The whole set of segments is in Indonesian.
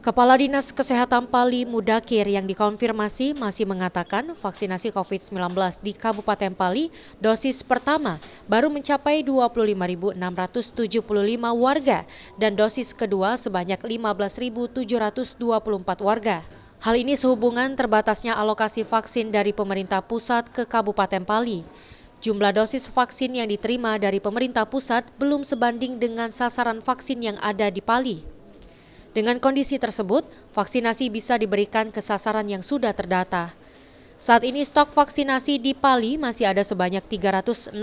Kepala Dinas Kesehatan Pali Mudakir yang dikonfirmasi masih mengatakan vaksinasi COVID-19 di Kabupaten Pali dosis pertama baru mencapai 25.675 warga dan dosis kedua sebanyak 15.724 warga. Hal ini sehubungan terbatasnya alokasi vaksin dari pemerintah pusat ke Kabupaten Pali. Jumlah dosis vaksin yang diterima dari pemerintah pusat belum sebanding dengan sasaran vaksin yang ada di Pali. Dengan kondisi tersebut, vaksinasi bisa diberikan ke sasaran yang sudah terdata. Saat ini stok vaksinasi di Pali masih ada sebanyak 365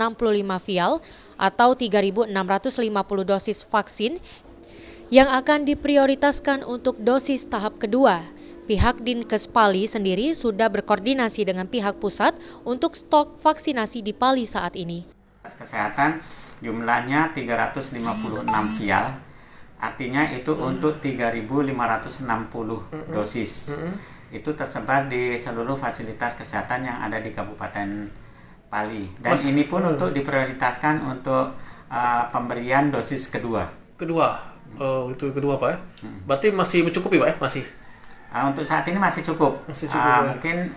vial atau 3.650 dosis vaksin yang akan diprioritaskan untuk dosis tahap kedua. Pihak Dinkes Pali sendiri sudah berkoordinasi dengan pihak pusat untuk stok vaksinasi di Pali saat ini. Kesehatan jumlahnya 356 vial. Artinya itu untuk 3.560 dosis. Itu tersebar di seluruh fasilitas kesehatan yang ada di Kabupaten Pali. Dan ini pun untuk diprioritaskan untuk pemberian dosis kedua. Itu kedua Pak ya? Berarti masih mencukupi Pak ya? Masih? Untuk saat ini masih cukup. Ya? Mungkin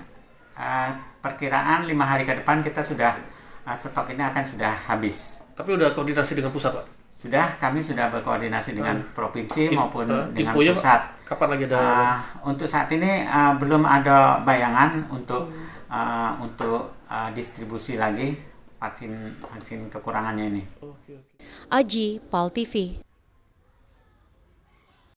perkiraan 5 hari ke depan kita sudah stok ini akan sudah habis. Tapi udah koordinasi dengan pusat Pak? Kami sudah berkoordinasi dengan provinsi maupun dengan infonya, pusat. Kapan lagi ada? Untuk saat ini belum ada bayangan untuk distribusi lagi vaksin kekurangannya ini. Aji, Pal TV.